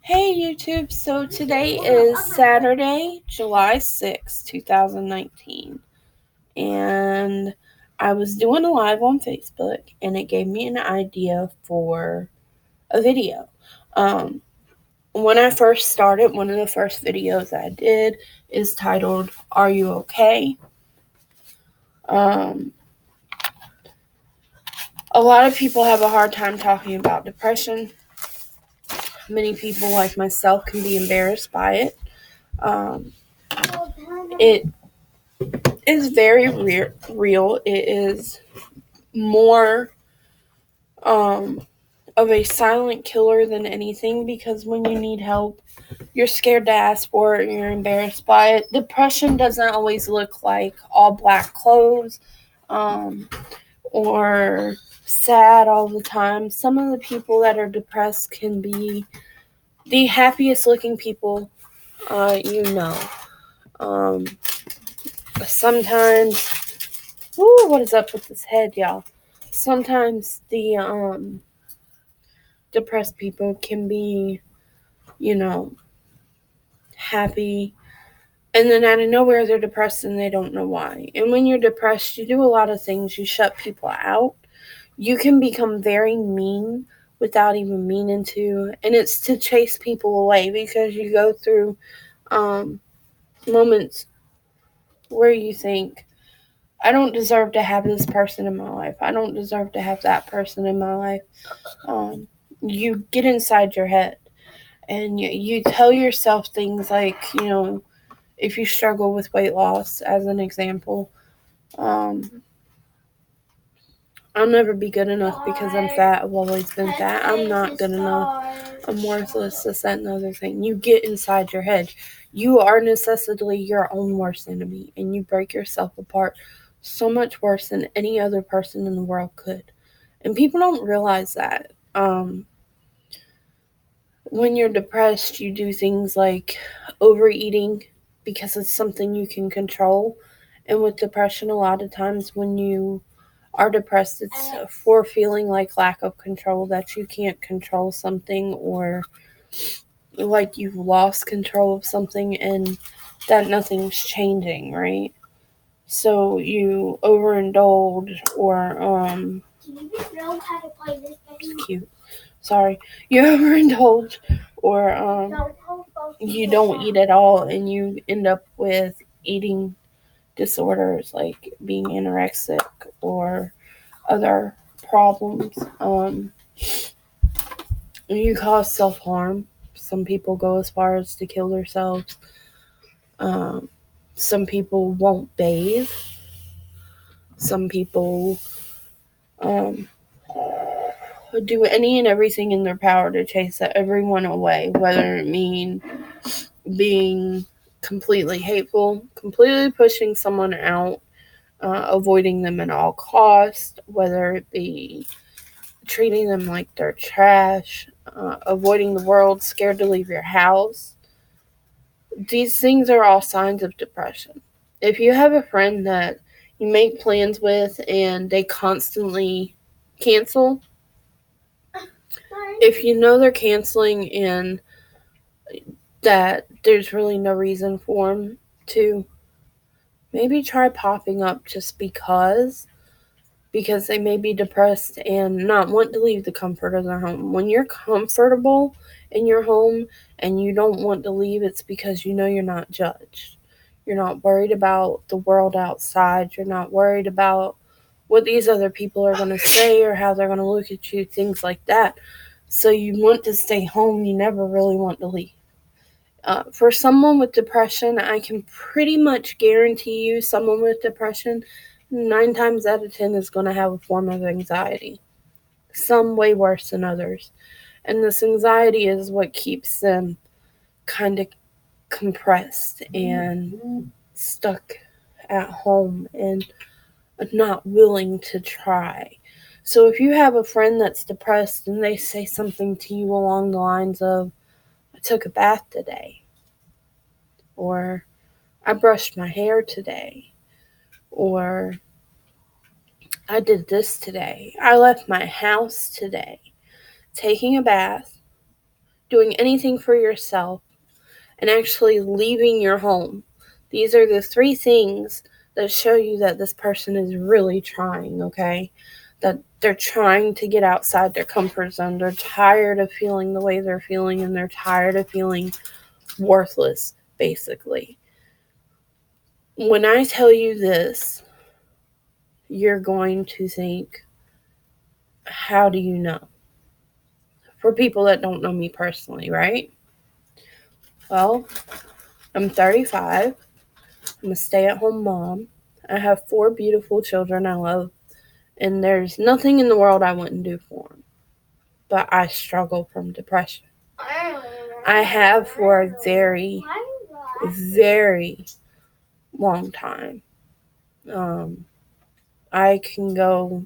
Hey YouTube, so today is Saturday, July 6th, 2019, and I was doing a live on Facebook and it gave me an idea for a video. Um, when I first started, one of the first videos I did is titled, Are You Okay? Um, a lot of people have a hard time talking about depression. Many people, like myself, can be embarrassed by it. It is very real. It is more of a silent killer than anything, because when you need help, you're scared to ask for it, you're embarrassed by it. Depression doesn't always look like all black clothes or sad all the time. Some of the people that are depressed can be the happiest looking people you know. Um, sometimes, what is up with this head, y'all? Sometimes the depressed people can be, you know, happy, and then out of nowhere they're depressed and they don't know why. And when you're depressed, you do a lot of things. You shut people out. You can become very mean without even meaning to, and it's to chase people away, because you go through um, moments where you think, I don't deserve to have this person in my life. I don't deserve to have that person in my life. Um, you get inside your head and you tell yourself things like, if you struggle with weight loss, as an example, um, I'll never be good enough because I'm fat. I've always been fat. I'm not good enough. I'm worthless. This, that, and the other thing. You get inside your head. You are necessarily your own worst enemy, and you break yourself apart so much worse than any other person in the world could. And people don't realize that. When you're depressed, you do things like overeating because it's something you can control. And with depression, a lot of times when you are depressed, it's for feeling like lack of control, that you can't control something, or like you've lost control of something and that nothing's changing, right? So you overindulge, or it's cute. Sorry, you overindulge, or you don't eat at all, and you end up with eating disorders like being anorexic or other problems. You cause self harm. Some people go as far as to kill themselves. Um, some people won't bathe. Some people um, do any and everything in their power to chase everyone away, whether it mean being completely hateful, completely pushing someone out, avoiding them at all costs, whether it be treating them like they're trash, avoiding the world, scared to leave your house. These things are all signs of depression. If you have a friend that you make plans with and they constantly cancel, if you know they're canceling and that there's really no reason for them to, maybe try popping up just because they may be depressed and not want to leave the comfort of their home. When you're comfortable in your home and you don't want to leave, it's because you know you're not judged. You're not worried about the world outside. You're not worried about what these other people are going to say or how they're going to look at you, things like that. So you want to stay home. You never really want to leave. For someone with depression, I can pretty much guarantee you someone with depression, 9 times out of 10, is going to have a form of anxiety, some way worse than others. And this anxiety is what keeps them kind of compressed and stuck at home and not willing to try. So if you have a friend that's depressed and they say something to you along the lines of, I took a bath today, or I brushed my hair today, or I did this today, I left my house today, taking a bath, doing anything for yourself, and actually leaving your home. These are the 3 things that show you that this person is really trying, okay? That they're trying to get outside their comfort zone. They're tired of feeling the way they're feeling, and they're tired of feeling worthless, basically. When I tell you this, you're going to think, how do you know? For people that don't know me personally, right? Well, I'm 35. I'm a stay-at-home mom. I have 4 beautiful children I love, and there's nothing in the world I wouldn't do for them. But I struggle from depression. I have for a very, very long time. I can go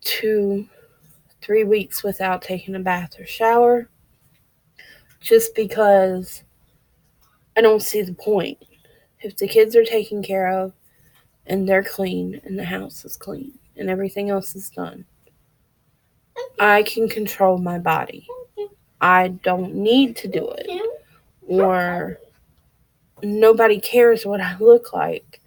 2, 3 weeks without taking a bath or shower just because I don't see the point. If the kids are taken care of and they're clean and the house is clean and everything else is done, I can control my body. I don't need to do it. Or nobody cares what I look like.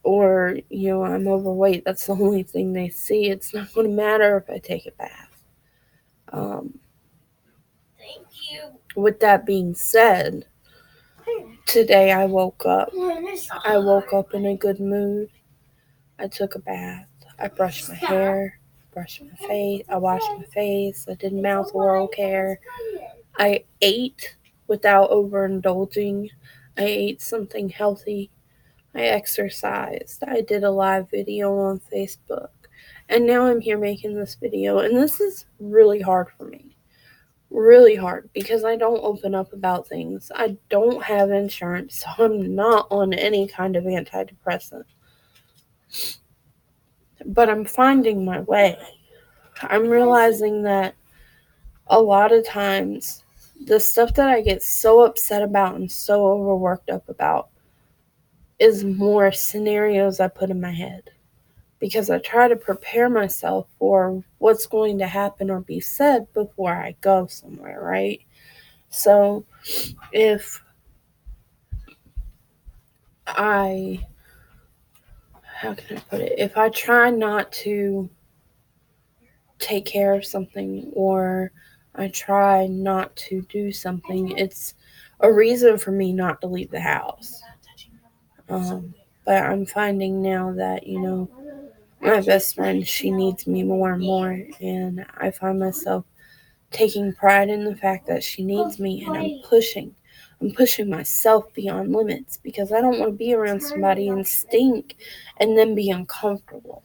Or, I'm overweight. That's the only thing they see. It's not going to matter if I take a bath. Thank you. With that being said, today I woke up. I woke up in a good mood. I took a bath. I brushed my hair, brushed my face. I washed my face. I did mouth oral care. I ate without overindulging. I ate something healthy. I exercised. I did a live video on Facebook. And now I'm here making this video. And this is really hard for me. Really hard because I don't open up about things. I don't have insurance, so I'm not on any kind of antidepressant. But I'm finding my way. I'm realizing that a lot of times the stuff that I get so upset about and so overworked up about is more scenarios I put in my head. Because I try to prepare myself for what's going to happen or be said before I go somewhere, right? So if I, how can I put it? If I try not to take care of something or I try not to do something, it's a reason for me not to leave the house. But I'm finding now that, my best friend, she needs me more and more, and I find myself taking pride in the fact that she needs me, and I'm pushing myself beyond limits because I don't want to be around somebody and stink and then be uncomfortable.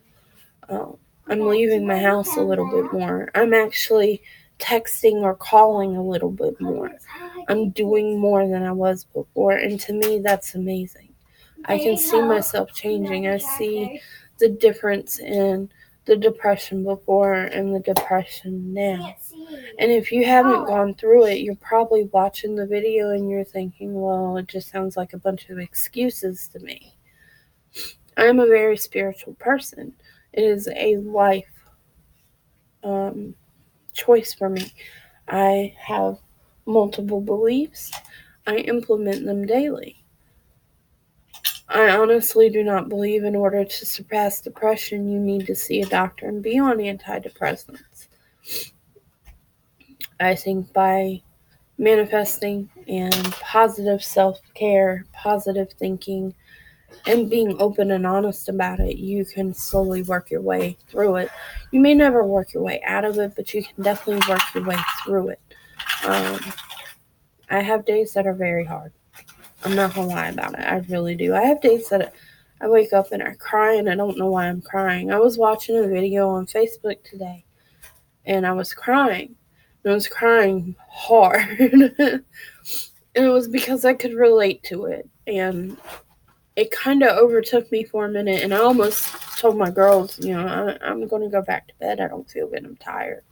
I'm leaving my house a little bit more. I'm actually texting or calling a little bit more. I'm doing more than I was before, and to me, that's amazing. I can see myself changing. I see the difference in the depression before and the depression now. And if you haven't gone through it, you're probably watching the video and you're thinking, well, it just sounds like a bunch of excuses to me. I'm a very spiritual person. It is a life choice for me. I have multiple beliefs. I implement them daily. I honestly do not believe in order to surpass depression, you need to see a doctor and be on antidepressants. I think by manifesting and positive self-care, positive thinking, and being open and honest about it, you can slowly work your way through it. You may never work your way out of it, but you can definitely work your way through it. I have days that are very hard. I'm not gonna lie about it. I really do. I have days that I wake up and I cry and I don't know why I'm crying. I was watching a video on Facebook today and I was crying. And I was crying hard. And it was because I could relate to it. And it kind of overtook me for a minute. And I almost told my girls, I'm going to go back to bed. I don't feel good. I'm tired.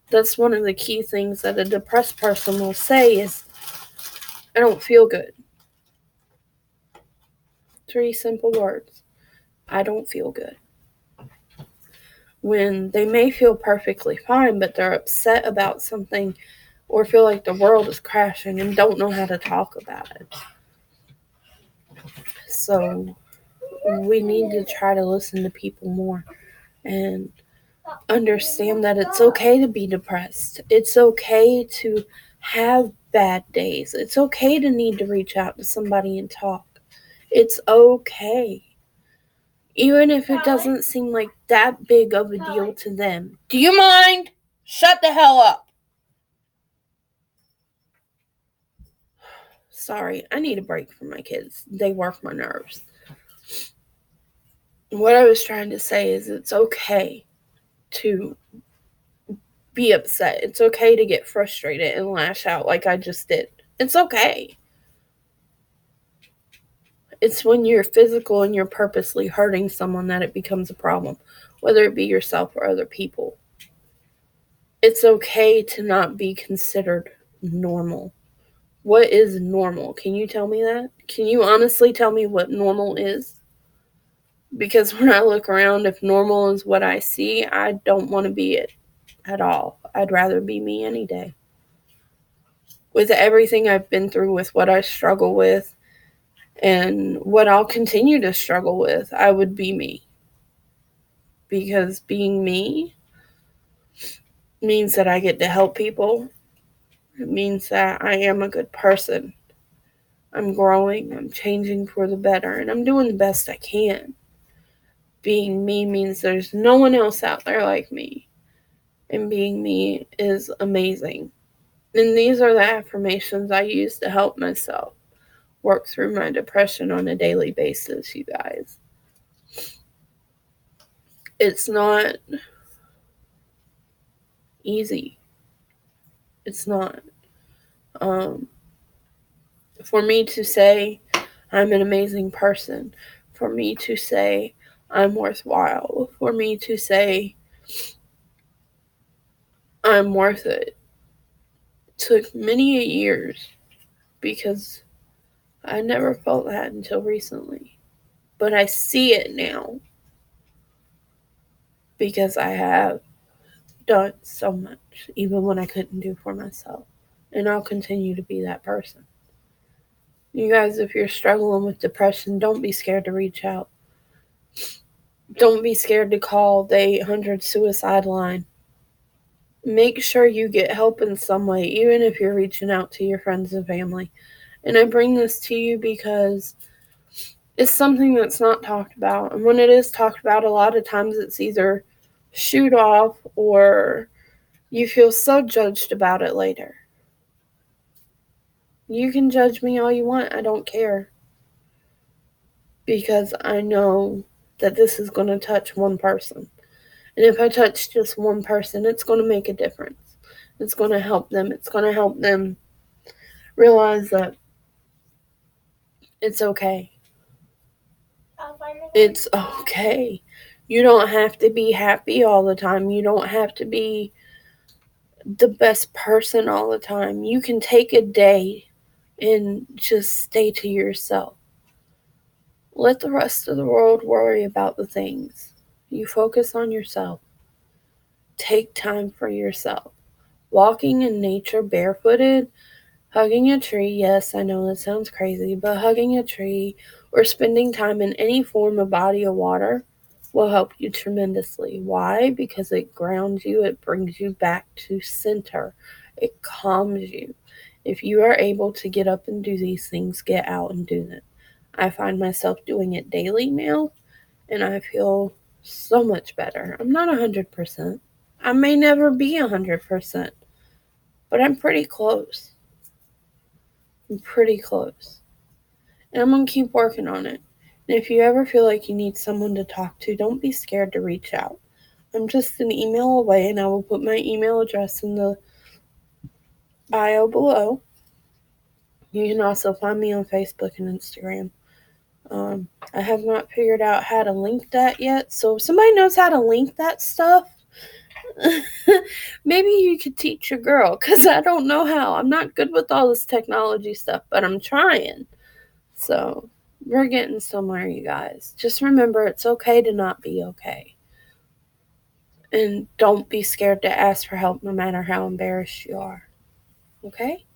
That's one of the key things that a depressed person will say is, I don't feel good. 3 simple words. I don't feel good. When they may feel perfectly fine, but they're upset about something or feel like the world is crashing and don't know how to talk about it. So we need to try to listen to people more and understand that it's okay to be depressed. It's okay to have bad days. It's okay to need to reach out to somebody and talk. It's okay. Even if it doesn't seem like that big of a deal to them. Do you mind? Shut the hell up. Sorry, I need a break from my kids. They work my nerves. What I was trying to say is it's okay to be upset. It's okay to get frustrated and lash out like I just did. It's okay. It's when you're physical and you're purposely hurting someone that it becomes a problem, whether it be yourself or other people. It's okay to not be considered normal. What is normal? Can you tell me that? Can you honestly tell me what normal is? Because when I look around, if normal is what I see, I don't want to be it at all. I'd rather be me any day. With everything I've been through, with what I struggle with, and what I'll continue to struggle with, I would be me. Because being me means that I get to help people. It means that I am a good person. I'm growing, I'm changing for the better, and I'm doing the best I can. Being me means there's no one else out there like me. And being me is amazing. And these are the affirmations I use to help myself work through my depression on a daily basis, you guys. It's not easy. It's not. For me to say I'm an amazing person, for me to say I'm worthwhile, for me to say I'm worth it, took many years because I never felt that until recently. But I see it now because I have done so much, even when I couldn't do for myself. And I'll continue to be that person. You guys, if you're struggling with depression, don't be scared to reach out. Don't be scared to call the 800 suicide line. Make sure you get help in some way, even if you're reaching out to your friends and family. And I bring this to you because it's something that's not talked about. And when it is talked about, a lot of times it's either shoot off or you feel so judged about it later. You can judge me all you want. I don't care. Because I know that this is going to touch one person. And if I touch just one person, it's going to make a difference. It's going to help them. It's going to help them realize that it's okay. It's okay. You don't have to be happy all the time. You don't have to be the best person all the time. You can take a day and just stay to yourself. Let the rest of the world worry about the things. You focus on yourself. Take time for yourself. Walking in nature barefooted, hugging a tree, yes, I know that sounds crazy, but hugging a tree or spending time in any form of body of water will help you tremendously. Why? Because it grounds you, it brings you back to center, it calms you. If you are able to get up and do these things, get out and do them. I find myself doing it daily now, and I feel so much better. I'm not 100%. I may never be 100%, but I'm pretty close. I'm pretty close. And I'm going to keep working on it. And if you ever feel like you need someone to talk to, don't be scared to reach out. I'm just an email away, and I will put my email address in the bio below. You can also find me on Facebook and Instagram. I have not figured out how to link that yet, so if somebody knows how to link that stuff, maybe you could teach your girl, because I don't know how. I'm not good with all this technology stuff, but I'm trying. So, we're getting somewhere, you guys. Just remember, it's okay to not be okay. And don't be scared to ask for help no matter how embarrassed you are. Okay?